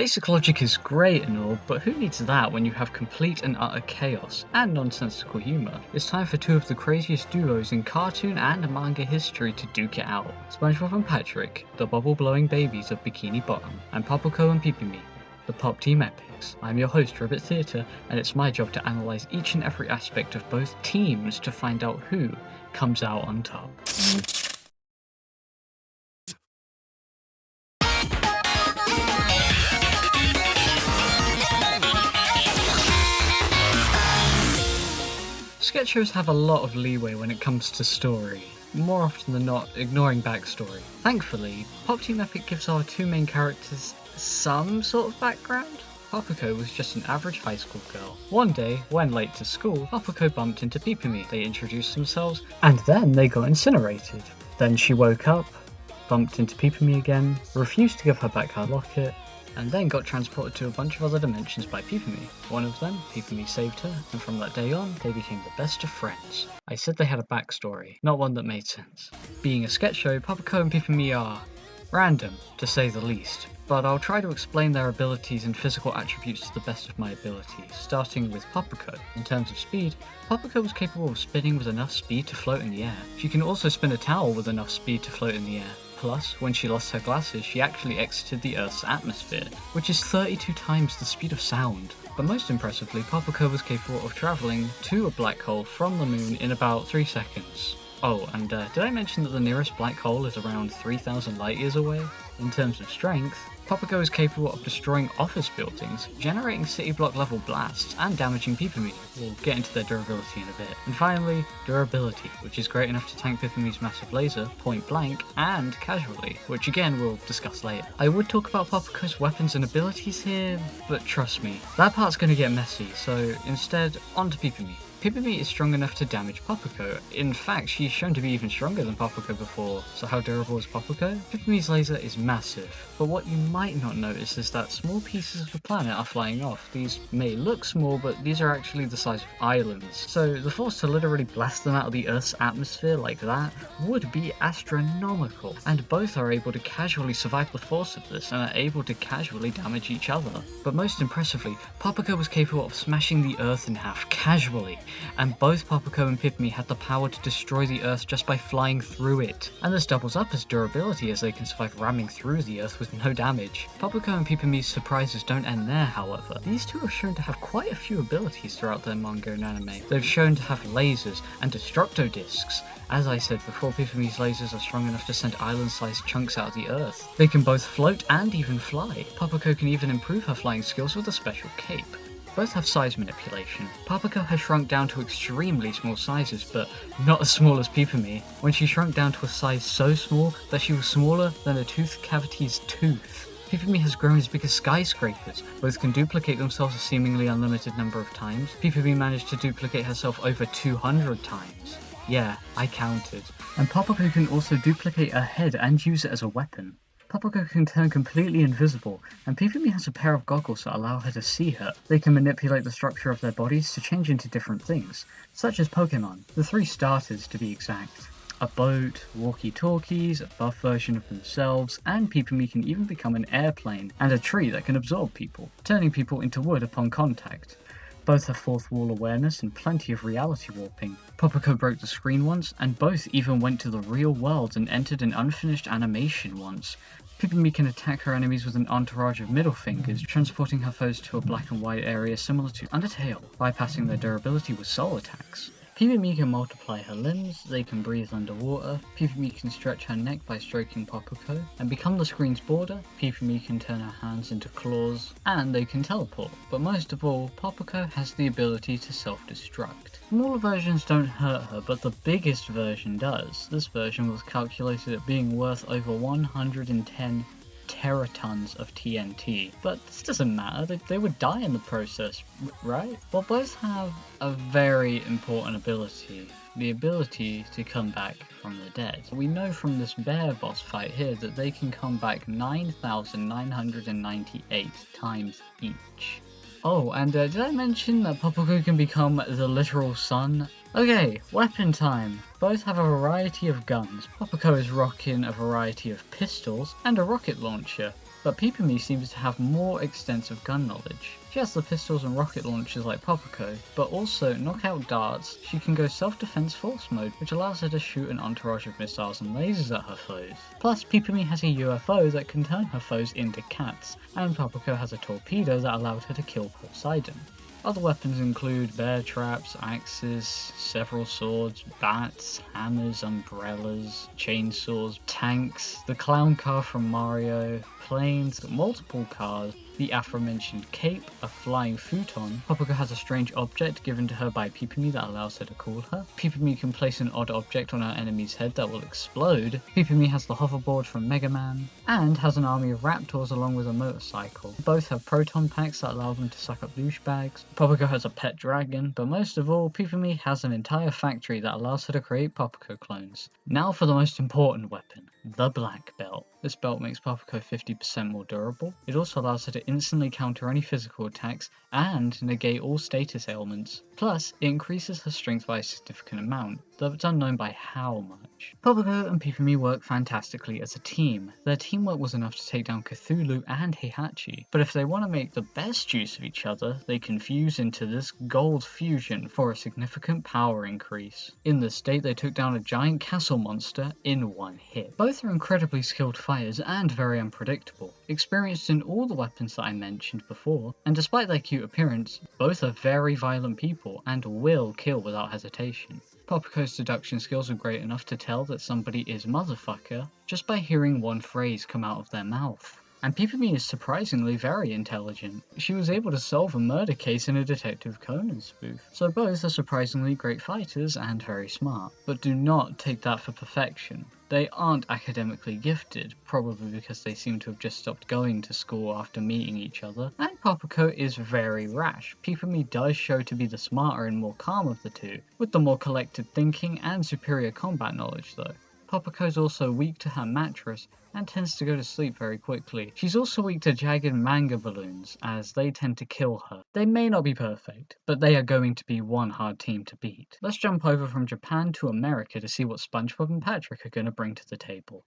Basic logic is great and all, but who needs that when you have complete and utter chaos and nonsensical humour? It's time for two of the craziest duos in cartoon and manga history to duke it out. Spongebob and Patrick, the bubble-blowing babies of Bikini Bottom, and Popuko and Pipimi, the Pop Team Epics. I'm your host, Ribbit Theatre, and it's my job to analyse each and every aspect of both teams to find out who comes out on top. Sketch shows have a lot of leeway when it comes to story, more often than not ignoring backstory. Thankfully, Pop Team Epic gives our two main characters some sort of background. Popuko was just an average high school girl. One day, when late to school, Popuko bumped into Pipimi. They introduced themselves, and then they got incinerated. Then she woke up, bumped into Pipimi again, refused to give her back her locket, and then got transported to a bunch of other dimensions by Pipimi. One of them, Pipimi saved her, and from that day on, they became the best of friends. I said they had a backstory, not one that made sense. Being a sketch show, Popuko and Pipimi are random, to say the least, but I'll try to explain their abilities and physical attributes to the best of my abilities, starting with Popuko. In terms of speed, Popuko was capable of spinning with enough speed to float in the air. She can also spin a towel with enough speed to float in the air. Plus, when she lost her glasses, she actually exited the Earth's atmosphere, which is 32 times the speed of sound. But most impressively, Popuko was capable of travelling to a black hole from the moon in about 3 seconds. Oh, and did I mention that the nearest black hole is around 3,000 light years away? In terms of strength, Popuko is capable of destroying office buildings, generating city block level blasts, and damaging Pipimi. We'll get into their durability in a bit. And finally, durability, which is great enough to tank Pipimi's massive laser, point blank, and casually, which again we'll discuss later. I would talk about Popuko's weapons and abilities here, but trust me, that part's gonna get messy, so instead, on to Pipimi. Pipimi is strong enough to damage Popuko. In fact, she's shown to be even stronger than Popuko before, so how durable is Popuko? Pipimi's laser is massive, but what you might not notice is that small pieces of the planet are flying off. These may look small, but these are actually the size of islands. So the force to literally blast them out of the Earth's atmosphere like that would be astronomical, and both are able to casually survive the force of this and are able to casually damage each other. But most impressively, Popuko was capable of smashing the Earth in half casually, and both Popuko and Pipimi had the power to destroy the Earth just by flying through it. And this doubles up as durability as they can survive ramming through the Earth with no damage. Popuko and Pipimi's surprises don't end there, however. These two are shown to have quite a few abilities throughout their manga and anime. They've shown to have lasers and destructo discs. As I said before, Pipimi's lasers are strong enough to send island-sized chunks out of the Earth. They can both float and even fly. Popuko can even improve her flying skills with a special cape. Both have size manipulation. Popuko has shrunk down to extremely small sizes, but not as small as Pipimi, when she shrunk down to a size so small that she was smaller than a tooth cavity's tooth. Pipimi has grown as big as skyscrapers. Both can duplicate themselves a seemingly unlimited number of times. Pipimi managed to duplicate herself over 200 times. Yeah, I counted. And Popuko can also duplicate her head and use it as a weapon. Popuko can turn completely invisible, and Pipimi has a pair of goggles that allow her to see her. They can manipulate the structure of their bodies to change into different things, such as Pokemon, the 3 starters to be exact. A boat, walkie-talkies, a buff version of themselves, and Pipimi can even become an airplane, and a tree that can absorb people, turning people into wood upon contact. Both have fourth wall awareness and plenty of reality warping. Popuko broke the screen once, and both even went to the real world and entered an unfinished animation once. Pipimi can attack her enemies with an entourage of middle fingers, transporting her foes to a black and white area similar to Undertale, bypassing their durability with soul attacks. Pipimi can multiply her limbs, they can breathe underwater, Pipimi can stretch her neck by stroking Popuko, and become the screen's border. Pipimi can turn her hands into claws, and they can teleport. But most of all, Popuko has the ability to self-destruct. Smaller versions don't hurt her, but the biggest version does. This version was calculated at being worth over 110 teratons of TNT, but this doesn't matter, they would die in the process, right? Well, both have a very important ability, the ability to come back from the dead. We know from this bear boss fight here that they can come back 9,998 times each. Oh, and did I mention that Popuko can become the literal sun? Okay, weapon time. Both have a variety of guns. Popuko is rocking a variety of pistols and a rocket launcher. but Pipimi seems to have more extensive gun knowledge. She has the pistols and rocket launchers like Popuko, but also knockout darts. She can go self-defense force mode, which allows her to shoot an entourage of missiles and lasers at her foes. Plus, Pipimi has a UFO that can turn her foes into cats, and Popuko has a torpedo that allowed her to kill Poseidon. Other weapons include bear traps, axes, several swords, bats, hammers, umbrellas, chainsaws, tanks, the clown car from Mario, planes, multiple cars, the aforementioned cape, a flying futon. Popuko has a strange object given to her by Pipimi that allows her to call her. Pipimi can place an odd object on her enemy's head that will explode. Pipimi has the hoverboard from Mega Man, and has an army of raptors along with a motorcycle. Both have proton packs that allow them to suck up douchebags. Popuko has a pet dragon, but most of all, Pipimi has an entire factory that allows her to create Popuko clones. Now for the most important weapon, the black belt. This belt makes Popuko 50% more durable. It also allows her to instantly counter any physical attacks and negate all status ailments. Plus, it increases her strength by a significant amount, though it's unknown by how much. Popuko and Pipimi work fantastically as a team. Their teamwork was enough to take down Cthulhu and Heihachi, but if they want to make the best use of each other, they can fuse into this gold fusion for a significant power increase. In this state, they took down a giant castle monster in one hit. Both are incredibly skilled fighters and very unpredictable, experienced in all the weapons that I mentioned before, and despite their cute appearance, both are very violent people and will kill without hesitation. Popuko's deduction skills are great enough to tell that somebody is motherfucker just by hearing one phrase come out of their mouth. And Pipimi is surprisingly very intelligent. She was able to solve a murder case in a Detective Conan spoof. So both are surprisingly great fighters and very smart. But do not take that for perfection. They aren't academically gifted, probably because they seem to have just stopped going to school after meeting each other. And Popuko is very rash. Pipimi does show to be the smarter and more calm of the two, with the more collected thinking and superior combat knowledge though. Popuko's also weak to her mattress and tends to go to sleep very quickly. She's also weak to jagged manga balloons, as they tend to kill her. They may not be perfect, but they are going to be one hard team to beat. Let's jump over from Japan to America to see what Spongebob and Patrick are going to bring to the table.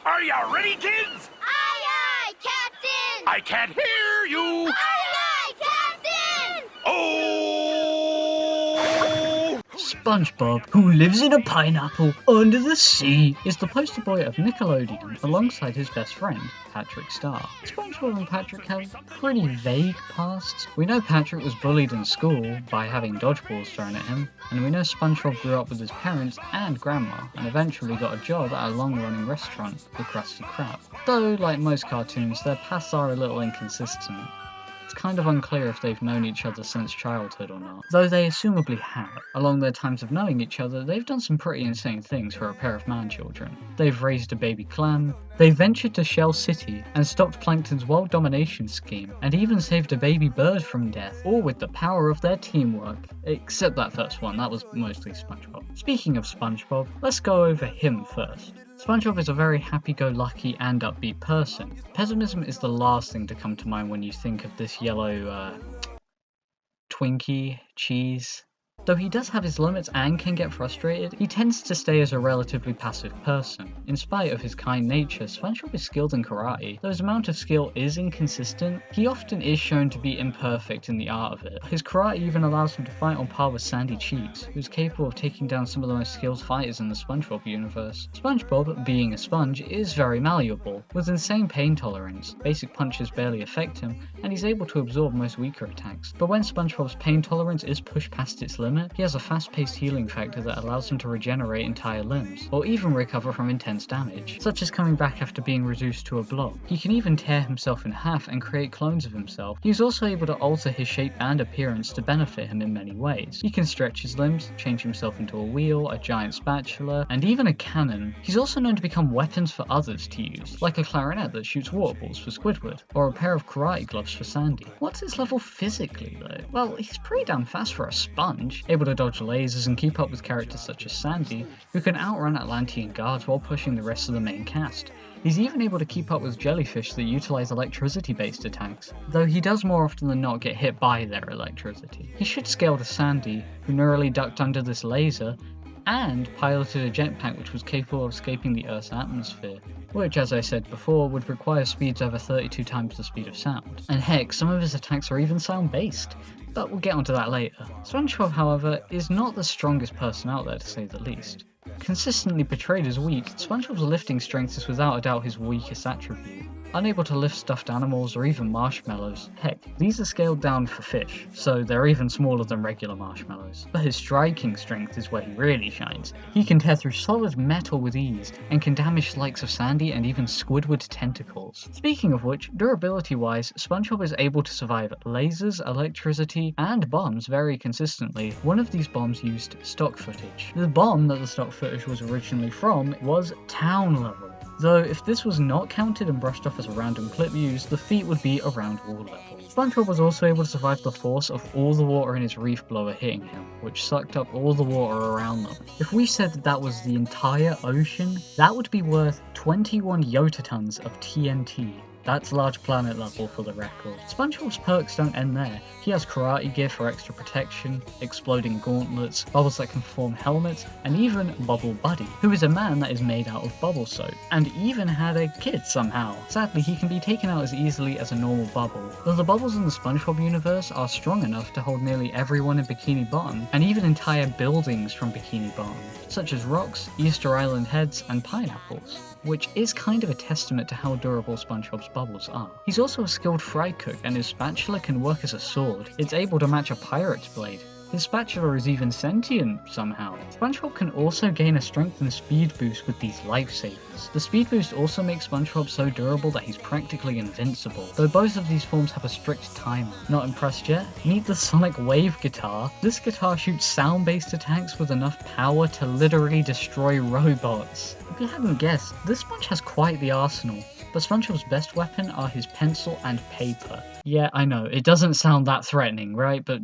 Are you ready, kids? Aye, aye, Captain! I can't hear you! Aye, aye, Captain! Oh! SpongeBob, who lives in a pineapple under the sea, is the poster boy of Nickelodeon alongside his best friend, Patrick Starr. Spongebob and Patrick have pretty vague pasts. We know Patrick was bullied in school by having dodgeballs thrown at him, and we know SpongeBob grew up with his parents and grandma and eventually got a job at a long-running restaurant, the Krusty Krab. Though, like most cartoons, their pasts are a little inconsistent. It's kind of unclear if they've known each other since childhood or not, though they assumably have. Along their times of knowing each other, they've done some pretty insane things for a pair of man-children. They've raised a baby clam, they ventured to Shell City and stopped Plankton's world domination scheme, and even saved a baby bird from death, all with the power of their teamwork. Except that first one, that was mostly SpongeBob. Speaking of SpongeBob, let's go over him first. SpongeBob is a very happy-go-lucky and upbeat person. Pessimism is the last thing to come to mind when you think of this yellow, Twinkie cheese. Though he does have his limits and can get frustrated, he tends to stay as a relatively passive person. In spite of his kind nature, SpongeBob is skilled in karate. Though his amount of skill is inconsistent, he often is shown to be imperfect in the art of it. His karate even allows him to fight on par with Sandy Cheeks, who's capable of taking down some of the most skilled fighters in the SpongeBob universe. SpongeBob, being a sponge, is very malleable, with insane pain tolerance. Basic punches barely affect him, and he's able to absorb most weaker attacks. But when SpongeBob's pain tolerance is pushed past its limits, limit, he has a fast-paced healing factor that allows him to regenerate entire limbs, or even recover from intense damage, such as coming back after being reduced to a blob. He can even tear himself in half and create clones of himself. He's also able to alter his shape and appearance to benefit him in many ways. He can stretch his limbs, change himself into a wheel, a giant spatula, and even a cannon. He's also known to become weapons for others to use, like a clarinet that shoots water balls for Squidward, or a pair of karate gloves for Sandy. What's his level physically though? Well, he's pretty damn fast for a sponge, able to dodge lasers and keep up with characters such as Sandy, who can outrun Atlantean guards while pushing the rest of the main cast. He's even able to keep up with jellyfish that utilize electricity-based attacks, though he does more often than not get hit by their electricity. He should scale to Sandy, who narrowly ducked under this laser, and piloted a jetpack which was capable of escaping the Earth's atmosphere, which, as I said before, would require speeds over 32 times the speed of sound. And heck, some of his attacks are even sound-based, but we'll get onto that later. Spongebob, however, is not the strongest person out there, to say the least. Consistently portrayed as weak, Spongebob's lifting strength is without a doubt his weakest attribute. Unable to lift stuffed animals or even marshmallows. Heck, these are scaled down for fish, so they're even smaller than regular marshmallows. But his striking strength is where he really shines. He can tear through solid metal with ease, and can damage the likes of Sandy and even Squidward tentacles. Speaking of which, durability-wise, Spongebob is able to survive lasers, electricity, and bombs very consistently. One of these bombs used stock footage. The bomb that the stock footage was originally from was town level. Though if this was not counted and brushed off as a random clip used, the feat would be around wall level. Spongebob was also able to survive the force of all the water in his reef blower hitting him, which sucked up all the water around them. If we said that that was the entire ocean, that would be worth 21 yotatons of TNT. That's large planet level for the record. Spongebob's perks don't end there. He has karate gear for extra protection, exploding gauntlets, bubbles that can form helmets, and even Bubble Buddy, who is a man that is made out of bubble soap, and even had a kid somehow. Sadly, he can be taken out as easily as a normal bubble, though the bubbles in the Spongebob universe are strong enough to hold nearly everyone in Bikini Bottom, and even entire buildings from Bikini Bottom, such as rocks, Easter Island heads, and pineapples, which is kind of a testament to how durable Spongebob's bubbles are. He's also a skilled fry cook, and his spatula can work as a sword. It's able to match a pirate's blade. His spatula is even sentient somehow. Spongebob can also gain a strength and speed boost with these lifesavers. The speed boost also makes Spongebob so durable that he's practically invincible, though both of these forms have a strict timer. Not impressed yet? Meet the Sonic Wave guitar. This guitar shoots sound-based attacks with enough power to literally destroy robots. If you hadn't guessed, this sponge has quite the arsenal. But Spongebob's best weapon are his pencil and paper. Yeah, I know, it doesn't sound that threatening, right? But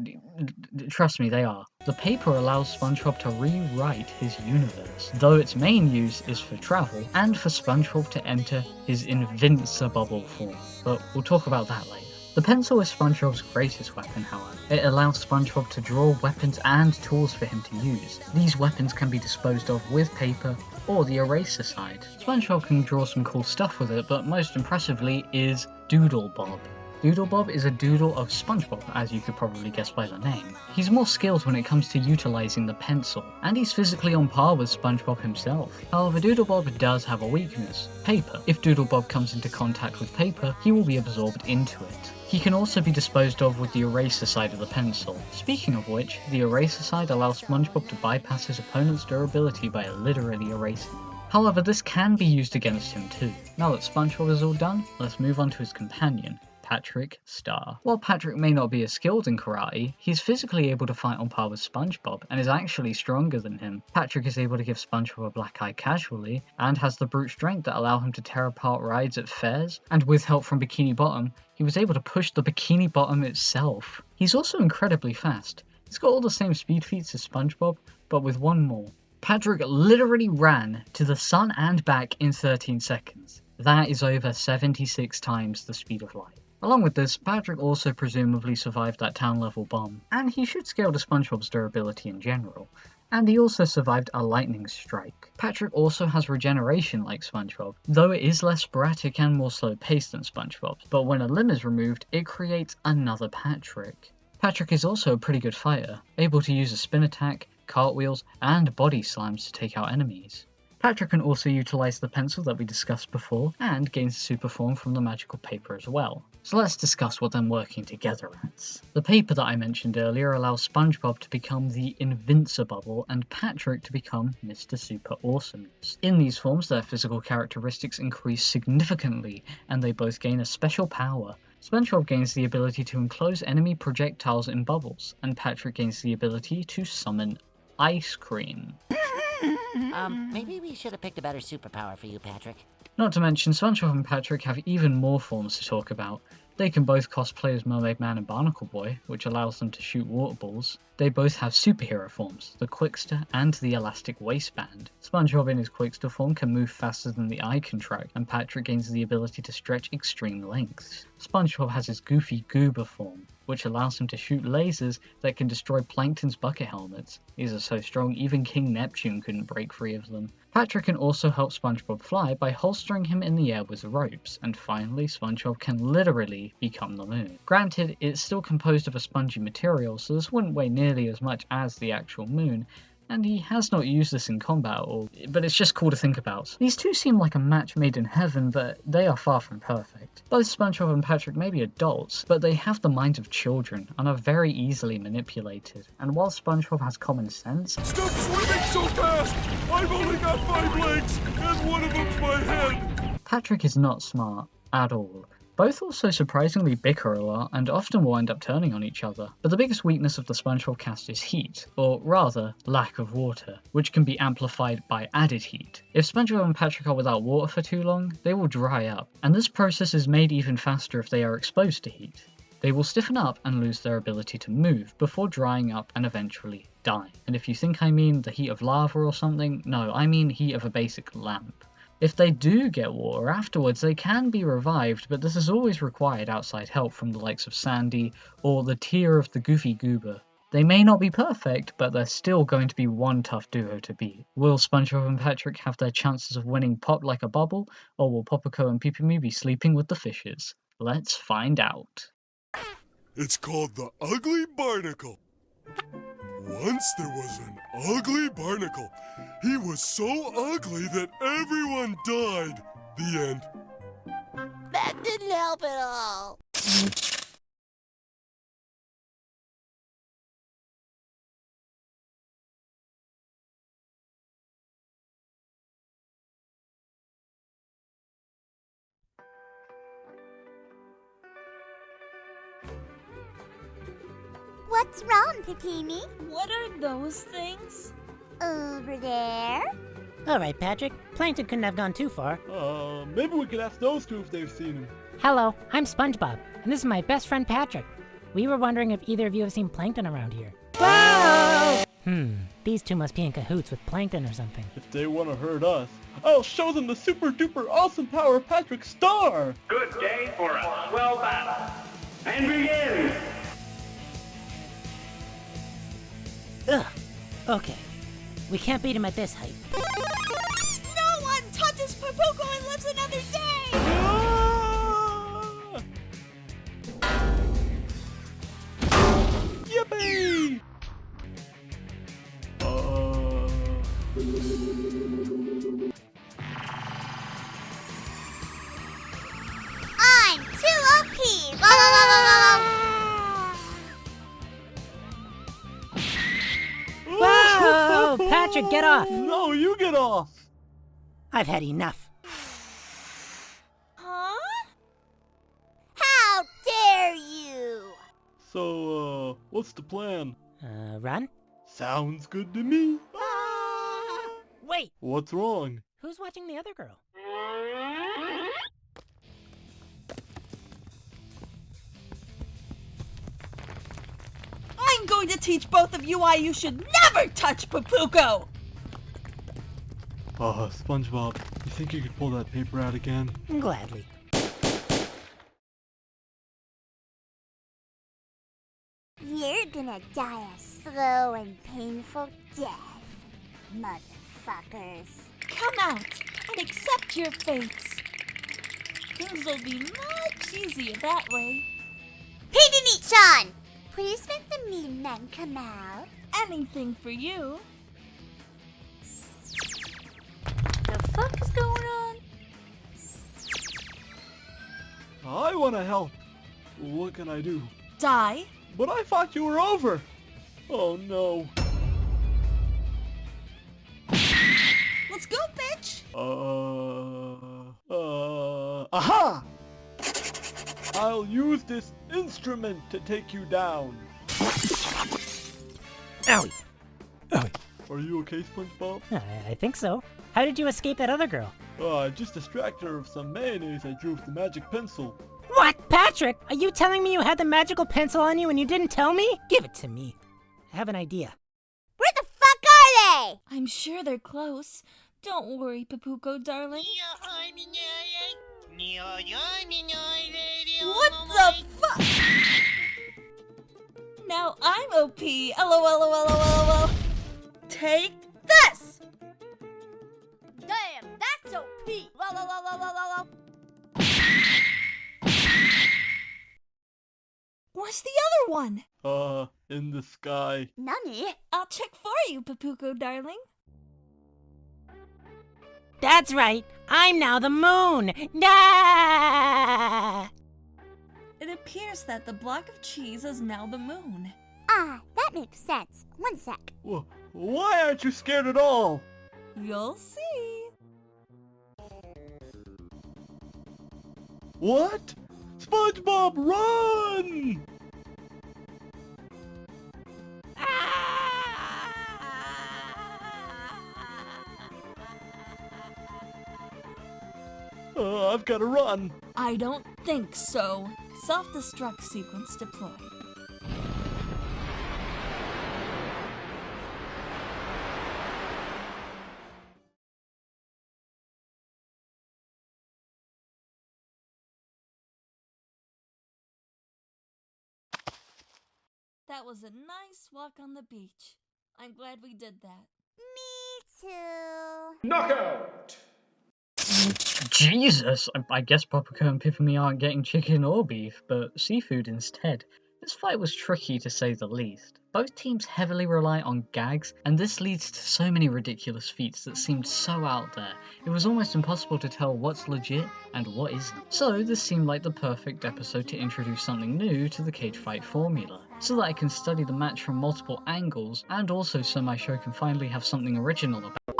trust me, they are. The paper allows Spongebob to rewrite his universe, though its main use is for travel, and for Spongebob to enter his invincible form. But we'll talk about that later. The pencil is Spongebob's greatest weapon, however. It allows Spongebob to draw weapons and tools for him to use. These weapons can be disposed of with paper, or the eraser side. Spongebob can draw some cool stuff with it, but most impressively is Doodlebob. Doodlebob is a doodle of Spongebob, as you could probably guess by the name. He's more skilled when it comes to utilizing the pencil, and he's physically on par with Spongebob himself. However, Doodlebob does have a weakness: paper. If Doodlebob comes into contact with paper, he will be absorbed into it. He can also be disposed of with the eraser side of the pencil. Speaking of which, the eraser side allows Spongebob to bypass his opponent's durability by literally erasing them. However, this can be used against him too. Now that Spongebob is all done, let's move on to his companion, Patrick, Starr. While Patrick may not be as skilled in karate, he's physically able to fight on par with Spongebob, and is actually stronger than him. Patrick is able to give Spongebob a black eye casually, and has the brute strength that allow him to tear apart rides at fairs, and with help from Bikini Bottom, he was able to push the Bikini Bottom itself. He's also incredibly fast. He's got all the same speed feats as Spongebob, but with one more. Patrick literally ran to the sun and back in 13 seconds. That is over 76 times the speed of light. Along with this, Patrick also presumably survived that town level bomb, and he should scale to Spongebob's durability in general. And he also survived a lightning strike. Patrick also has regeneration like Spongebob, though it is less sporadic and more slow paced than Spongebob's, but when a limb is removed, it creates another Patrick. Patrick is also a pretty good fighter, able to use a spin attack, cartwheels, and body slams to take out enemies. Patrick can also utilize the pencil that we discussed before, and gains a super form from the magical paper as well. So let's discuss what them working together adds. The paper that I mentioned earlier allows SpongeBob to become the Invincibubble and Patrick to become Mr. Super Awesomeness. In these forms, their physical characteristics increase significantly, and they both gain a special power. SpongeBob gains the ability to enclose enemy projectiles in bubbles, and Patrick gains the ability to summon ice cream. Maybe we should have picked a better superpower for you, Patrick. Not to mention, SpongeBob and Patrick have even more forms to talk about. They can both cosplay as Mermaid Man and Barnacle Boy, which allows them to shoot water balls. They both have superhero forms, the Quickster and the Elastic Waistband. SpongeBob in his Quickster form can move faster than the eye can track, and Patrick gains the ability to stretch extreme lengths. SpongeBob has his Goofy Goober form, which allows him to shoot lasers that can destroy Plankton's bucket helmets. These are so strong even King Neptune couldn't break free of them. Patrick can also help SpongeBob fly by holstering him in the air with ropes, and finally SpongeBob can literally become the moon. Granted, it's still composed of a spongy material, so this wouldn't weigh nearly as much as the actual moon, and he has not used this in combat, but it's just cool to think about. These two seem like a match made in heaven, but they are far from perfect. Both SpongeBob and Patrick may be adults, but they have the minds of children and are very easily manipulated. And while SpongeBob has common sense, Stop swimming so fast! I've only got 5 legs, and one of them's my head! Patrick is not smart at all. Both also surprisingly bicker a lot and often will end up turning on each other. But the biggest weakness of the SpongeBob cast is heat, or rather, lack of water, which can be amplified by added heat. If SpongeBob and Patrick are without water for too long, they will dry up, and this process is made even faster if they are exposed to heat. They will stiffen up and lose their ability to move before drying up and eventually die. And if you think I mean the heat of lava or something, no, I mean heat of a basic lamp. If they do get water afterwards, they can be revived, but this is always required outside help from the likes of Sandy or the tier of the Goofy Goober. They may not be perfect, but they're still going to be one tough duo to beat. Will SpongeBob and Patrick have their chances of winning Pop Like a Bubble, or will Popuko and Pipimi be sleeping with the fishes? Let's find out. It's called the Ugly Barnacle. Once there was an ugly barnacle. He was so ugly that everyone died. The end. That didn't help at all. What's wrong, Pipimi? What are those things? Over there? All right, Patrick. Plankton couldn't have gone too far. Maybe we could ask those two if they've seen him. Hello, I'm SpongeBob, and this is my best friend Patrick. We were wondering if either of you have seen Plankton around here. Whoa! These two must be in cahoots with Plankton or something. If they want to hurt us, I'll show them the super duper awesome power of Patrick Starr! Good day for a swell battle. And begin! Ugh. Okay. We can't beat him at this height. No one touches Popuko and lives another day! Ah! Yippee! I'm too OP! La la la la la la! Whoa! Patrick, get off! No, you get off! I've had enough. Huh? How dare you! So, what's the plan? Run? Sounds good to me. Wait! What's wrong? Who's watching the other girl? I'm going to teach both of you why you should never touch Popuko! SpongeBob, you think you could pull that paper out again? Gladly. You're gonna die a slow and painful death, motherfuckers. Come out and accept your fates. Things will be much easier that way. Pipimi-chan! Please make the mean men come out. Anything for you. I want to help. What can I do? Die? But I thought you were over. Oh no. Let's go, bitch! Aha! I'll use this instrument to take you down. Owie. Owie. Are you okay, SpongeBob? I think so. How did you escape that other girl? I just distracted her of some mayonnaise I drew with the magic pencil. What? Patrick? Are you telling me you had the magical pencil on you and you didn't tell me? Give it to me. I have an idea. Where the fuck are they? I'm sure they're close. Don't worry, Popuko, darling. What the fuck? Now I'm OP. LOL. Take this! Damn, that's OP. Where's the other one? In the sky. Nani? I'll check for you, Popuko, darling. That's right. I'm now the moon. Ah! It appears that the block of cheese is now the moon. Ah, that makes sense. One sec. Why aren't you scared at all? You'll see. What? SpongeBob, run! I've got to run. I don't think so. Self-destruct sequence deployed. That was a nice walk on the beach. I'm glad we did that. Me too. Knockout! Jesus, I guess Popuko and Pipimi aren't getting chicken or beef, but seafood instead. This fight was tricky to say the least. Both teams heavily rely on gags, and this leads to so many ridiculous feats that seemed so out there, it was almost impossible to tell what's legit and what isn't. So this seemed like the perfect episode to introduce something new to the cage fight formula, so that I can study the match from multiple angles, and also so my show can finally have something original about it.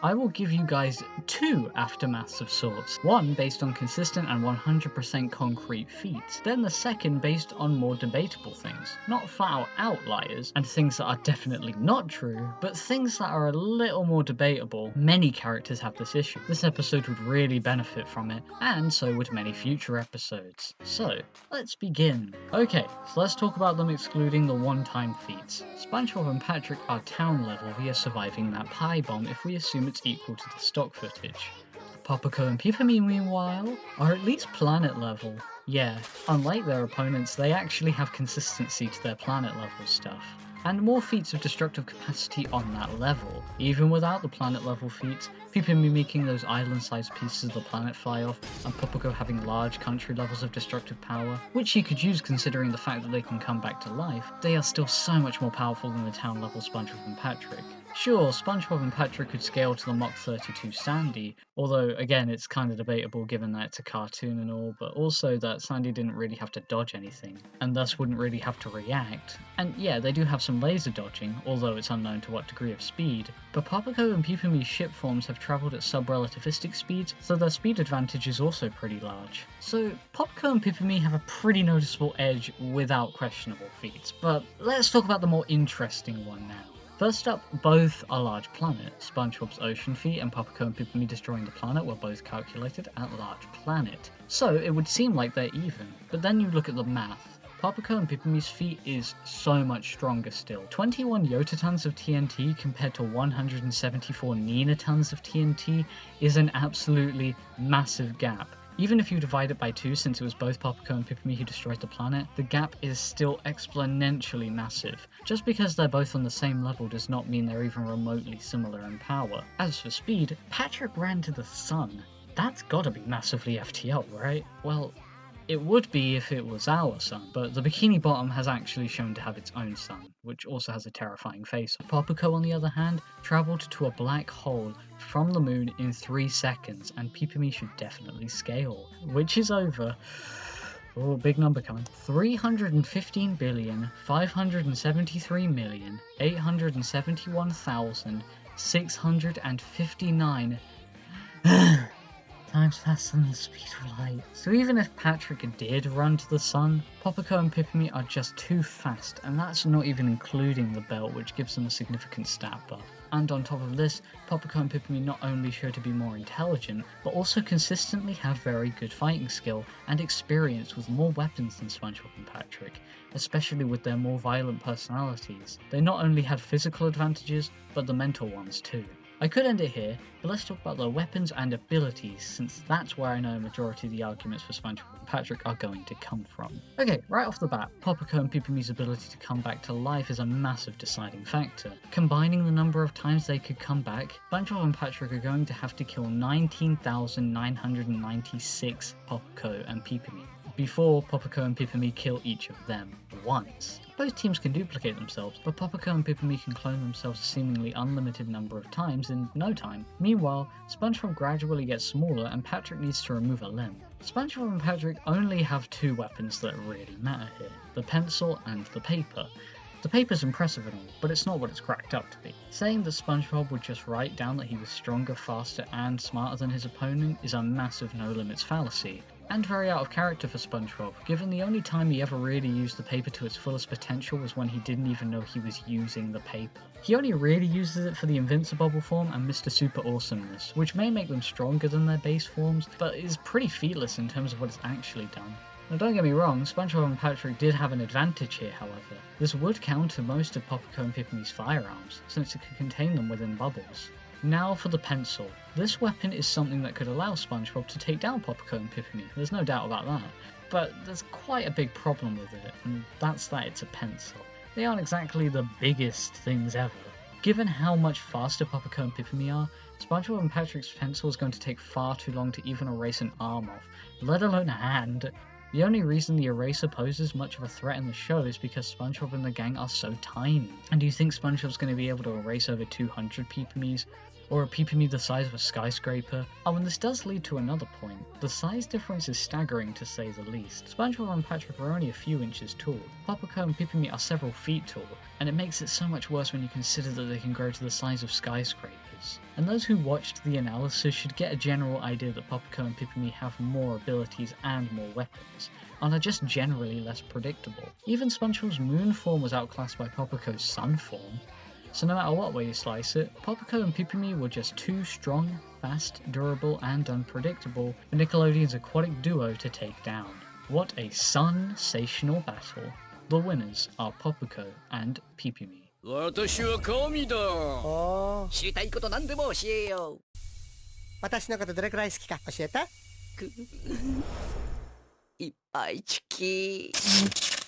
I will give you guys two aftermaths of sorts, one based on consistent and 100% concrete feats, then the second based on more debatable things, not flat out outliers and things that are definitely not true, but things that are a little more debatable. Many characters have this issue. This episode would really benefit from it, and so would many future episodes. So, let's begin. Okay, so let's talk about them excluding the one-time feats. Spongebob and Patrick are town level via surviving that pie bomb if we assume it's equal to the stock footage. Popuko and Pipimi, meanwhile, are at least planet level. Yeah, unlike their opponents, they actually have consistency to their planet level stuff, and more feats of destructive capacity on that level. Even without the planet level feats, Pipimi making those island-sized pieces of the planet fly off, and Popuko having large country levels of destructive power, which he could use considering the fact that they can come back to life, they are still so much more powerful than the town level Spongebob and Patrick. Sure, Spongebob and Patrick could scale to the Mach 32 Sandy, although again it's kinda debatable given that it's a cartoon and all, but also that Sandy didn't really have to dodge anything, and thus wouldn't really have to react. And yeah, they do have some laser dodging, although it's unknown to what degree of speed, but Popuko and Pipimi's ship forms have travelled at sub-relativistic speeds, so their speed advantage is also pretty large. So Popuko and Pipimi have a pretty noticeable edge without questionable feats, but let's talk about the more interesting one now. First up, both are large planets. SpongeBob's ocean feat and Popuko and Pipimi destroying the planet were both calculated at large planet. So it would seem like they're even, but then you look at the math. Popuko and Pipimi's feat is so much stronger still. 21 yotatons of TNT compared to 174 nenatons of TNT is an absolutely massive gap. Even if you divide it by 2, since it was both Popuko and Pipimi who destroyed the planet, the gap is still exponentially massive. Just because they're both on the same level does not mean they're even remotely similar in power. As for speed, Patrick ran to the sun. That's gotta be massively FTL, right? Well, It would be if it was our sun, but the Bikini Bottom has actually shown to have its own sun, which also has a terrifying face. Popuko, on the other hand, travelled to a black hole from the moon in 3 seconds, and Pipimi should definitely scale, which is over... Oh, big number coming. 315,573,871,659 times faster than the speed of light. So even if Patrick did run to the sun, Popuko and Pipimi are just too fast, and that's not even including the belt, which gives them a significant stat buff. And on top of this, Popuko and Pipimi not only show to be more intelligent, but also consistently have very good fighting skill and experience with more weapons than Spongebob and Patrick, especially with their more violent personalities. They not only have physical advantages, but the mental ones too. I could end it here, but let's talk about their weapons and abilities, since that's where I know a majority of the arguments for Spongebob and Patrick are going to come from. Okay, right off the bat, Popuko and Pipimi's ability to come back to life is a massive deciding factor. Combining the number of times they could come back, Spongebob and Patrick are going to have to kill 19,996 Popuko and Pipimi before Popuko and Pipimi kill each of them once. Both teams can duplicate themselves, but Popuko and Pipimi can clone themselves a seemingly unlimited number of times in no time. Meanwhile, Spongebob gradually gets smaller and Patrick needs to remove a limb. Spongebob and Patrick only have 2 weapons that really matter here, the pencil and the paper. The paper's impressive and all, but it's not what it's cracked up to be. Saying that Spongebob would just write down that he was stronger, faster, and smarter than his opponent is a massive no-limits fallacy. And very out of character for Spongebob, given the only time he ever really used the paper to its fullest potential was when he didn't even know he was using the paper. He only really uses it for the Invincible form and Mr. Super Awesomeness, which may make them stronger than their base forms, but is pretty featless in terms of what it's actually done. Now don't get me wrong, Spongebob and Patrick did have an advantage here however. This would counter most of Popuko and Pipimi's firearms, since it could contain them within bubbles. Now for the pencil. This weapon is something that could allow Spongebob to take down Popuko and Pipimi, there's no doubt about that. But there's quite a big problem with it, and that's that it's a pencil. They aren't exactly the biggest things ever. Given how much faster Popuko and Pipimi are, Spongebob and Patrick's pencil is going to take far too long to even erase an arm off, let alone a hand. The only reason the eraser poses much of a threat in the show is because SpongeBob and the gang are so tiny. And do you think SpongeBob's going to be able to erase over 200 Pipimis? Or a Pipimi the size of a skyscraper? Oh, and this does lead to another point. The size difference is staggering to say the least. SpongeBob and Patrick are only a few inches tall. Popuko and Pipimi are several feet tall, and it makes it so much worse when you consider that they can grow to the size of skyscrapers. And those who watched the analysis should get a general idea that Popuko and Pipimi have more abilities and more weapons, and are just generally less predictable. Even SpongeBob's moon form was outclassed by Popuko's sun form. So no matter what way you slice it, Popuko and Pipimi were just too strong, fast, durable, and unpredictable for Nickelodeon's aquatic duo to take down. What a sensational battle. The winners are Popuko and Pipimi. 私は神だ。おー、知りたいこと何でも教えよう。私のことどれくらい好きか教えて。いっぱいチキー。